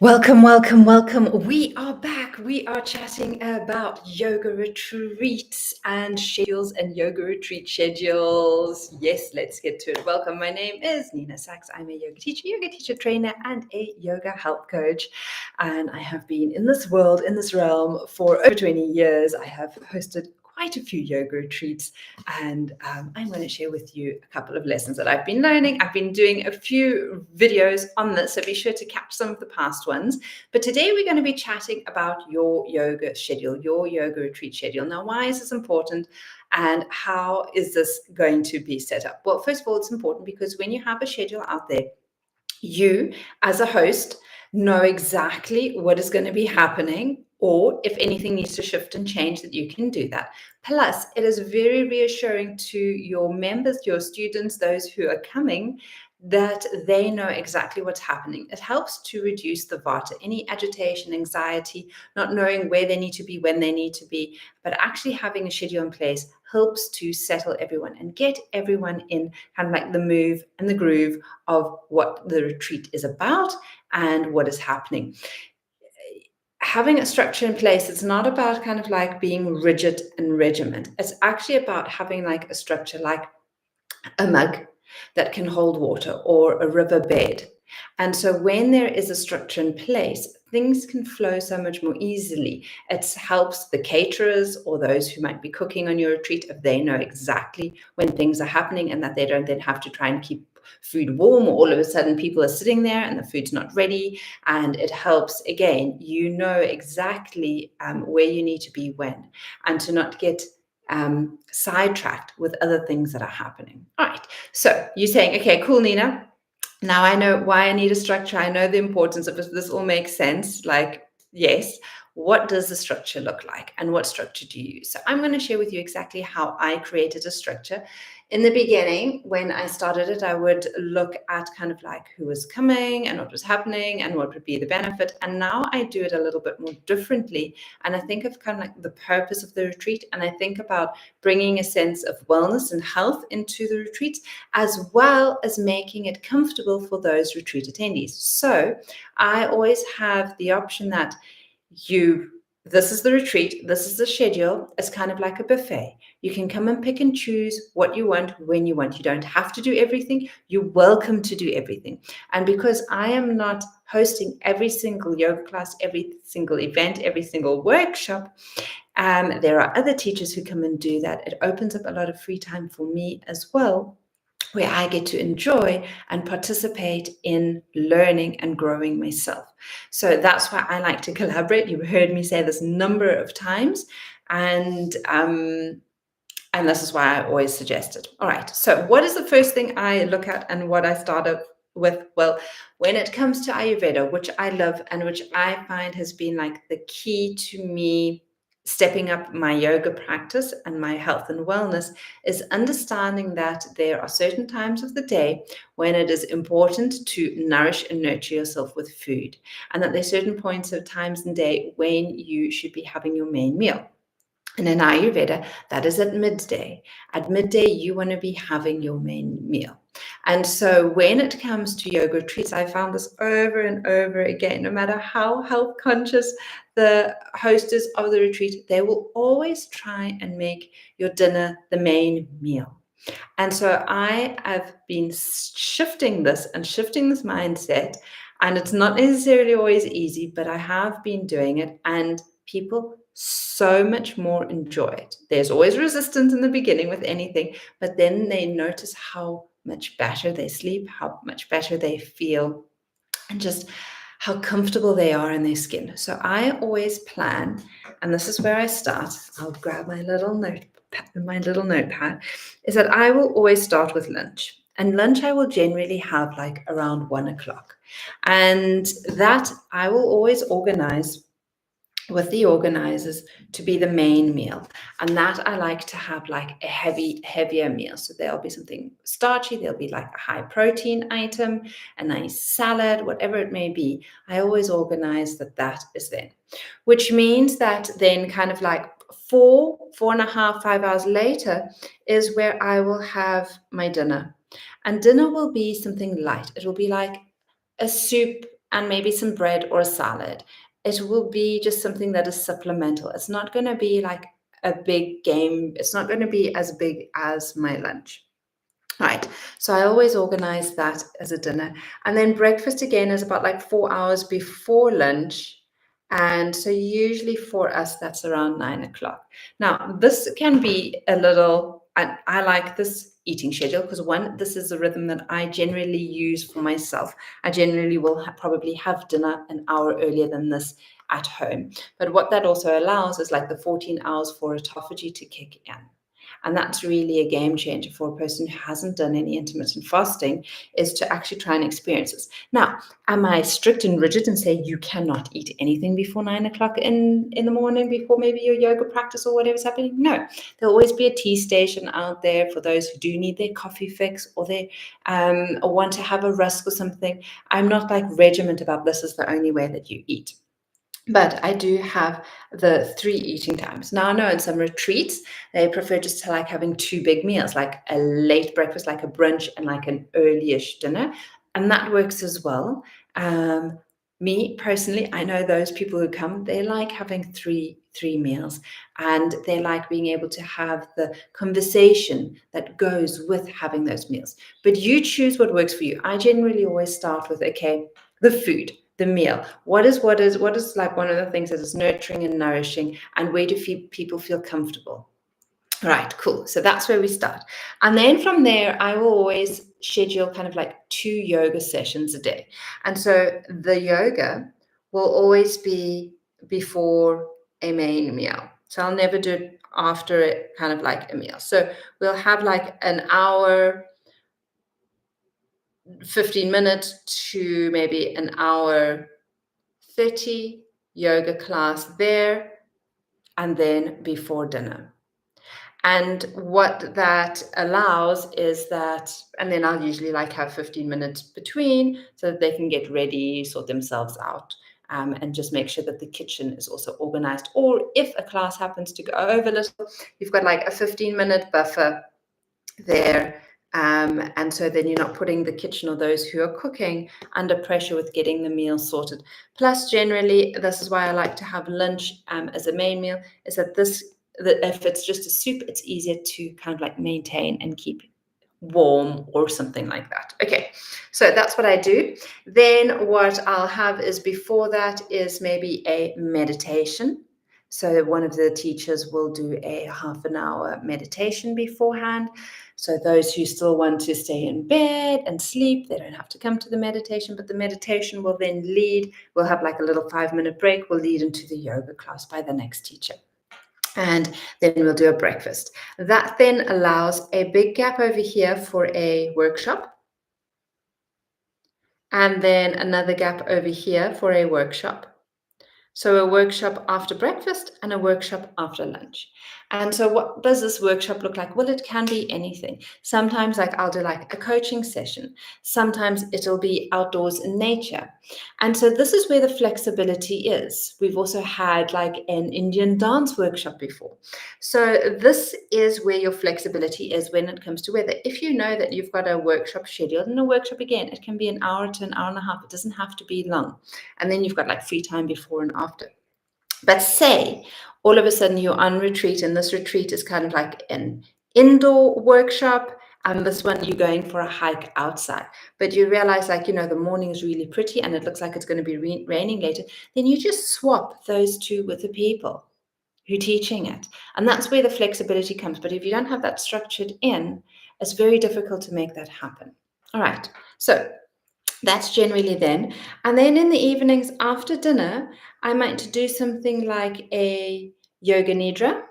Welcome, welcome, welcome. We are back. We are chatting about yoga retreats and schedules and yoga retreat schedules. Yes, let's get to it. Welcome. My name is Nina Sachs. I'm a yoga teacher trainer, and a yoga health coach. And I have been in this world, in this realm for over 20 years. I have hosted quite a few yoga retreats, and I'm going to share with you a couple of lessons that I've been learning. I've been doing a few videos on this, so be sure to catch some of the past ones. But today we're going to be chatting about your yoga schedule, your yoga retreat schedule. Now, why is this important, and how is this going to be set up? Well, first of all, it's important because when you have a schedule out there, you as a host know exactly what is going to be happening, or if anything needs to shift and change, that you can do that. Plus, it is very reassuring to your members, your students, those who are coming, that they know exactly what's happening. It helps to reduce the vata, any agitation, anxiety, not knowing where they need to be, when they need to be, but actually having a schedule in place helps to settle everyone and get everyone in kind of like the move and the groove of what the retreat is about and what is happening. Having a structure in place, it's not about kind of like being rigid and regiment. It's actually about having like a structure, like a mug that can hold water or a river bed. And so when there is a structure in place, things can flow so much more easily. It helps the caterers or those who might be cooking on your retreat if they know exactly when things are happening, and that they don't then have to try and keep food warm, or all of a sudden people are sitting there and the food's not ready. And it helps, again, you know exactly where you need to be when, and to not get sidetracked with other things that are happening. All right. So you're saying, okay, cool, Nina. Now I know why I need a structure. I know the importance of this. This all makes sense. Like, yes, what does the structure look like, and what structure do you use? So I'm going to share with you exactly how I created a structure. In the beginning, when I started it, I would look at kind of like who was coming and what was happening and what would be the benefit. And now I do it a little bit more differently. And I think of kind of like the purpose of the retreat. And I think about bringing a sense of wellness and health into the retreat, as well as making it comfortable for those retreat attendees. So I always have the option that this is the retreat, this is the schedule. It's kind of like a buffet. You can come and pick and choose what you want when you want. You don't have to do everything. You're welcome to do everything. And because I am not hosting every single yoga class, every single event, every single workshop, there are other teachers who come and do that. It opens up a lot of free time for me as well, where I get to enjoy and participate in learning and growing myself. So that's why I like to collaborate. You've heard me say this a number of times, and this is why I always suggest it. All right, so what is the first thing I look at and what I start up with? Well, when it comes to Ayurveda, which I love and which I find has been like the key to me stepping up my yoga practice and my health and wellness, is understanding that there are certain times of the day when it is important to nourish and nurture yourself with food, and that there's certain points of times in the day when you should be having your main meal. And in Ayurveda, that is at midday. At midday, you want to be having your main meal. And so when it comes to yoga retreats, I found this over and over again, no matter how health conscious the host is of the retreat, they will always try and make your dinner the main meal. And so I have been shifting this mindset, and it's not necessarily always easy, but I have been doing it, and people so much more enjoy it. There's always resistance in the beginning with anything, but then they notice how much better they sleep, how much better they feel, and just how comfortable they are in their skin. So I always plan, and this is where I start. I'll grab my little notepad, is that I will always start with lunch. And lunch I will generally have like around 1 o'clock. And that I will always organize with the organizers to be the main meal. And that I like to have like a heavier meal. So there'll be something starchy, there'll be like a high protein item, a nice salad, whatever it may be. I always organize that is then, which means that then kind of like 4.5, 5 hours later is where I will have my dinner. And dinner will be something light. It will be like a soup and maybe some bread or a salad. It will be just something that is supplemental. It's not going to be like a big game. It's not going to be as big as my lunch. Right, so I always organize that as a dinner. And then breakfast again is about like 4 hours before lunch. And so usually for us, that's around 9 o'clock. Now, this can be a little, I like this eating schedule because one, this is a rhythm that I generally use for myself. I generally will probably have dinner an hour earlier than this at home. But what that also allows is like the 14 hours for autophagy to kick in. And that's really a game changer for a person who hasn't done any intermittent fasting, is to actually try and experience this. Now, am I strict and rigid and say you cannot eat anything before 9 o'clock in the morning, before maybe your yoga practice or whatever's happening? No, there'll always be a tea station out there for those who do need their coffee fix, or they or want to have a rusk or something. I'm not like regiment about this is the only way that you eat. But I do have the 3 eating times. Now, I know in some retreats, they prefer just to like having 2 big meals, like a late breakfast, like a brunch, and like an early-ish dinner. And that works as well. Me personally, I know those people who come, they like having three meals, and they like being able to have the conversation that goes with having those meals. But you choose what works for you. I generally always start with, okay, the food, the meal. What is like one of the things that is nurturing and nourishing, and where do people feel comfortable? Right, cool. So that's where we start. And then from there, I will always schedule kind of like 2 yoga sessions a day. And so the yoga will always be before a main meal. So I'll never do it after it, kind of like a meal. So we'll have like an hour, 15 minutes to maybe an hour 30 yoga class there, and then before dinner. And what that allows is that, and then I'll usually like have 15 minutes between so that they can get ready, sort themselves out, and just make sure that the kitchen is also organized. Or if a class happens to go over a little, you've got like a 15-minute buffer there. And so then you're not putting the kitchen or those who are cooking under pressure with getting the meal sorted. Plus, generally, this is why I like to have lunch as a main meal, is that if it's just a soup, it's easier to kind of like maintain and keep warm or something like that. Okay, so that's what I do. Then what I'll have is before that is maybe a meditation. So one of the teachers will do a half an hour meditation beforehand. So those who still want to stay in bed and sleep, they don't have to come to the meditation, but the meditation will then we'll have like a little 5-minute break, will lead into the yoga class by the next teacher. And then we'll do a breakfast. That then allows a big gap over here for a workshop. And then another gap over here for a workshop. So a workshop after breakfast and a workshop after lunch. And so what does this workshop look like? Well, it can be anything. Sometimes like I'll do like a coaching session. Sometimes it'll be outdoors in nature. And so this is where the flexibility is. We've also had like an Indian dance workshop before. So this is where your flexibility is when it comes to weather. If you know that you've got a workshop scheduled, and a workshop, again, it can be an hour to an hour and a half. It doesn't have to be long. And then you've got like free time before and after. But say all of a sudden you're on retreat, and this retreat is kind of like an indoor workshop, and this one you're going for a hike outside, but you realize like, the morning is really pretty and it looks like it's going to be raining later, then you just swap those two with the people who are teaching it. And that's where the flexibility comes. But if you don't have that structured in, it's very difficult to make that happen. All right. So that's generally then. And then in the evenings after dinner, I might do something like a yoga nidra,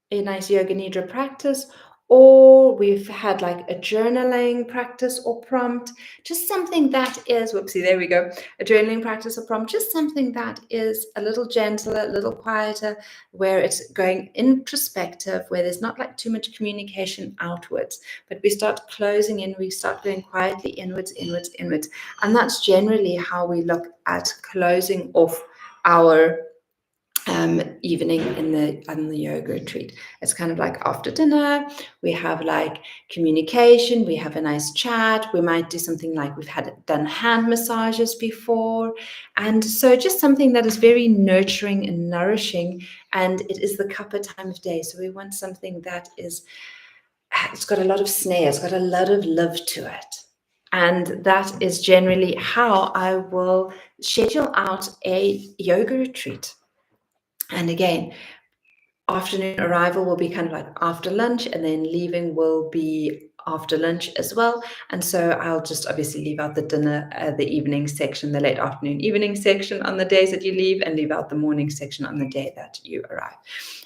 a nice yoga nidra practice, or we've had like a journaling practice or prompt, just something that is, whoopsie, there we go, a journaling practice or prompt, just something that is a little gentler, a little quieter, where it's going introspective, where there's not like too much communication outwards, but we start closing in, we start going quietly inwards. And that's generally how we look at closing off our evening on the yoga retreat. It's kind of like after dinner, we have like communication, we have a nice chat, we might do something like we've done hand massages before. And so just something that is very nurturing and nourishing. And it is the kappa time of day. So we want something that it's got a lot of snare, it's got a lot of love to it. And that is generally how I will schedule out a yoga retreat. And again, afternoon arrival will be kind of like after lunch, and then leaving will be after lunch as well. And so I'll just obviously leave out the dinner, the evening section, the late afternoon evening section on the days that you leave, and leave out the morning section on the day that you arrive.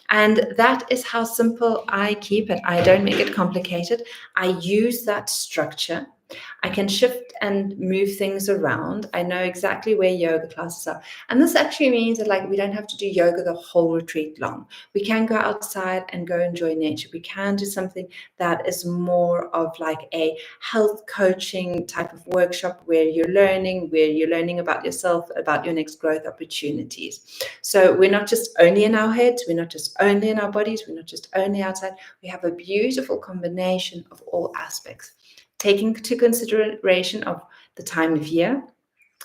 And that is how simple I keep it. I don't make it complicated. I use that structure. I can shift and move things around. I know exactly where yoga classes are. And this actually means that like we don't have to do yoga the whole retreat long. We can go outside and go enjoy nature. We can do something that is more of like a health coaching type of workshop where you're learning about yourself, about your next growth opportunities. So we're not just only in our heads, we're not just only in our bodies, we're not just only outside. We have a beautiful combination of all aspects, taking into consideration of the time of year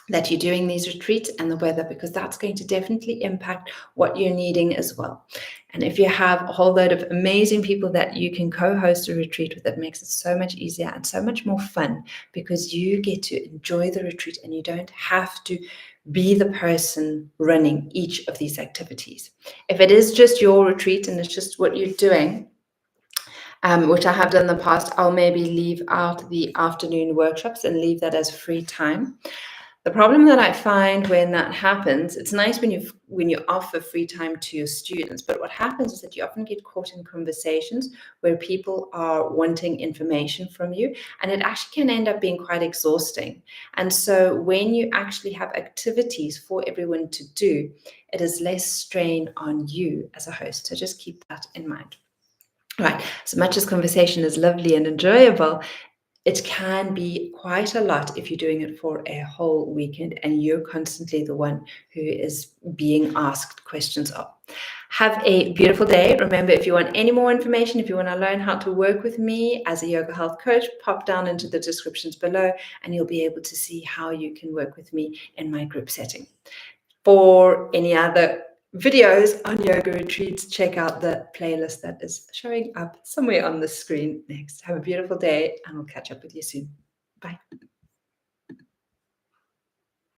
that you're doing these retreats and the weather, because that's going to definitely impact what you're needing as well. And if you have a whole load of amazing people that you can co-host a retreat with, that makes it so much easier and so much more fun, because you get to enjoy the retreat and you don't have to be the person running each of these activities. If it is just your retreat and it's just what you're doing, which I have done in the past, I'll maybe leave out the afternoon workshops and leave that as free time. The problem that I find when that happens, it's nice when you offer free time to your students, but what happens is that you often get caught in conversations where people are wanting information from you, and it actually can end up being quite exhausting. And so when you actually have activities for everyone to do, it is less strain on you as a host. So just keep that in mind. Right, as much as conversation is lovely and enjoyable, it can be quite a lot if you're doing it for a whole weekend and you're constantly the one who is being asked questions of. Have a beautiful day. Remember, if you want any more information, if you want to learn how to work with me as a yoga health coach, pop down into the descriptions below and you'll be able to see how you can work with me in my group setting. For any other videos on yoga retreats, check out the playlist that is showing up somewhere on the screen next. Have a beautiful day, and I'll catch up with you soon. Bye.